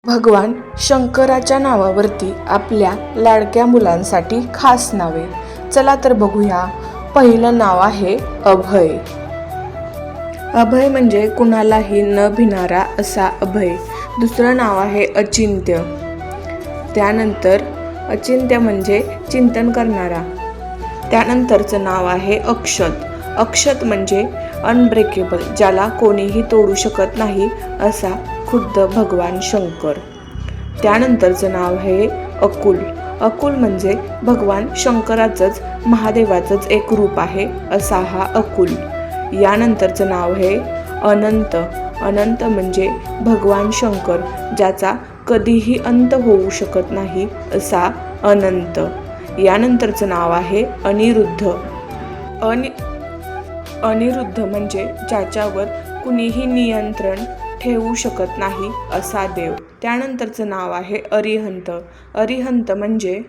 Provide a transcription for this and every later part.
भगवान शंकराच्या नावावरती आपल्या लाडक्या मुलांसाठी खास नावे. चला तर बघूया. पहिलं नाव आहे अभय. अभय म्हणजे कुणालाही न भिणारा असा अभय. दुसरं नाव आहे अचिंत्य. त्यानंतर अचिंत्य म्हणजे चिंतन करणारा. त्यानंतरचं नाव आहे अक्षत. अक्षत म्हणजे अनब्रेकेबल, ज्याला कोणीही तोडू शकत नाही असा खुद्द भगवान शंकर. त्यानंतरचं नाव आहे अकुल. अकुल म्हणजे भगवान शंकराचंच, महादेवाचंच एक रूप आहे असा हा अकुल. यानंतरचं नाव आहे अनंत. अनंत म्हणजे भगवान शंकर, ज्याचा कधीही अंत होऊ शकत नाही असा अनंत. यानंतरचं नाव आहे अनिरुद्ध. अनिरुद्ध म्हणजे ज्याच्यावर कुणीही नियंत्रण ठेवू शकत नाही असा देव. त्यानंतरचं नाव आहे अरिहंत. अरिहंत म्हणजे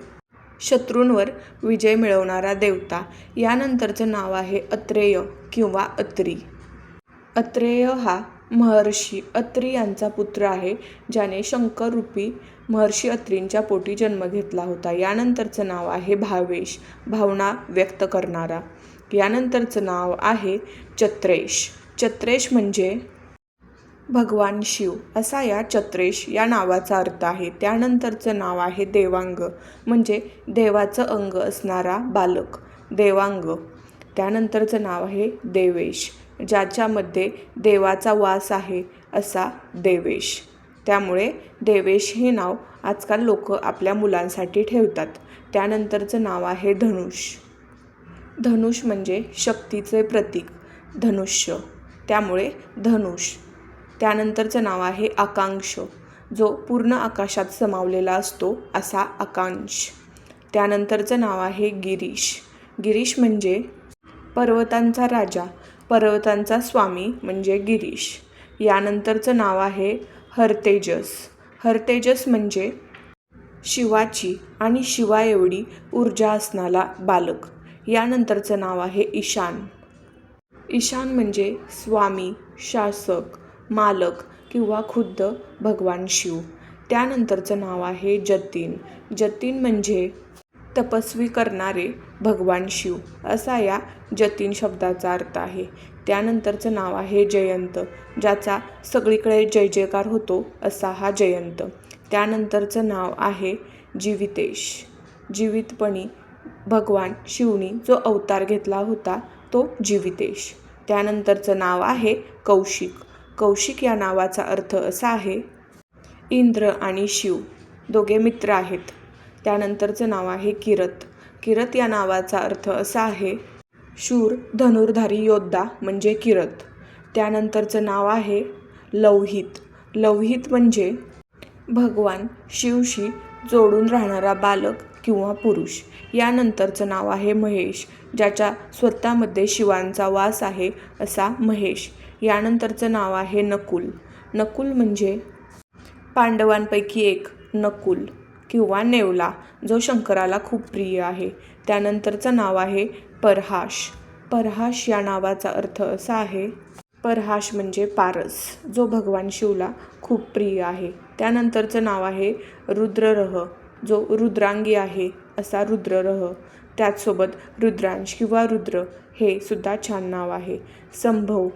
शत्रूंवर विजय मिळवणारा देवता. यानंतरचं नाव आहे अत्रेय किंवा अत्री. अत्रेय हा महर्षी अत्री यांचा पुत्र आहे, ज्याने शंकर रूपी महर्षी अत्रींच्या पोटी जन्म घेतला होता. यानंतरचं नाव आहे भावेश, भावना व्यक्त करणारा. यानंतरचं नाव आहे चत्रेश. चत्रेश म्हणजे भगवान शिव असा या चत्रेश या नावाचा अर्थ आहे. त्यानंतरचं नाव आहे देवांग, म्हणजे देवाचं अंग असणारा बालक, देवांग. त्यानंतरचं नाव आहे देवेश, ज्याच्यामध्ये देवाचा वास आहे असा देवेश. त्यामुळे देवेश हे नाव आजकाल लोक आपल्या मुलांसाठी ठेवतात. त्यानंतरचं नाव आहे धनुष. धनुष म्हणजे शक्तीचे प्रतीक, धनुष्य, त्यामुळे धनुष. त्यानंतरचं नाव आहे आकांक्ष, जो पूर्ण आकाशात समावलेला असतो असा आकांश. त्यानंतरचं नाव आहे गिरीश. गिरीश म्हणजे पर्वतांचा राजा, पर्वतांचा स्वामी म्हणजे गिरीश. यानंतरचं नाव आहे हरतेजस. हरतेजस म्हणजे शिवाची आणि शिवा एवढी ऊर्जा असणारा बालक. यानंतरचं नाव आहे ईशान. ईशान म्हणजे स्वामी, शासक, मालक किंवा खुद्द भगवान शिव. त्यानंतरचं नाव आहे जतीन. जतीन म्हणजे तपस्वी करणारे भगवान शिव असा या जतीन शब्दाचा अर्थ आहे. त्यानंतरचं नाव आहे जयंत, ज्याचा सगळीकडे जय जयकार होतो असा हा जयंत. त्यानंतरचं नाव आहे जीवितेश. जीवितपणी भगवान शिवनी जो अवतार घेतला होता तो जीवितेश. त्यानंतरचं नाव आहे कौशिक. कौशिक या नावाचा अर्थ असा आहे इंद्र आणि शिव दोघे मित्र आहेत. त्यानंतरचं नाव आहे किरत. किरत या नावाचा अर्थ असा आहे शूर धनुर्धारी योद्धा म्हणजे किरत. त्यानंतरचं नाव आहे लौहित. लौहित म्हणजे भगवान शिवशी जोडून राहणारा बालक किंवा पुरुष. यानंतरचं नाव आहे महेश, ज्याच्या स्वतःमध्ये शिवांचा वास आहे असा महेश. यानंतरचं नाव आहे नकुल. नकुल म्हणजे पांडवांपैकी एक नकुल किंवा नेवला, जो शंकराला खूप प्रिय आहे. त्यानंतरचं नाव आहे परहाश. परहाश या नावाचा अर्थ असा आहे परहाश म्हणजे पारस, जो भगवान शिवला खूप प्रिय आहे. त्यानंतरचं नाव आहे रुद्ररह, जो रुद्रांगी आहे असा रुद्ररह. त्याचसोबत रुद्रांश किंवा रुद्र हे सुद्धा छान नाव आहे. संभव.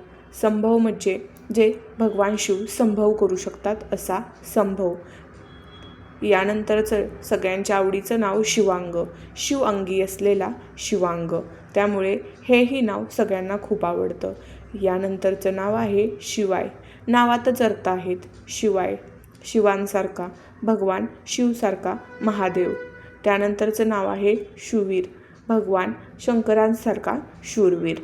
संभव म्हणजे जे भगवान शिव संभव करू शकतात असा संभव. यानंतरचं सगळ्यांच्या आवडीचं नाव शिवांग. शिव अंगी असलेला शिवांग, त्यामुळे हेही नाव सगळ्यांना खूप आवडतं. यानंतरचं नाव आहे शिवाय. नावातच अर्थ आहेत शिवाय, शिवांसारखा, भगवान शिवसारखा महादेव. त्यानंतरचं नाव आहे शूरवीर, भगवान शंकरांसारखा शूरवीर.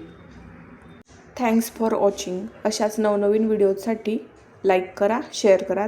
Thanks for watching. अशाच नवनवीन व्हिडिओसाठी लाईक करा, शेअर करा.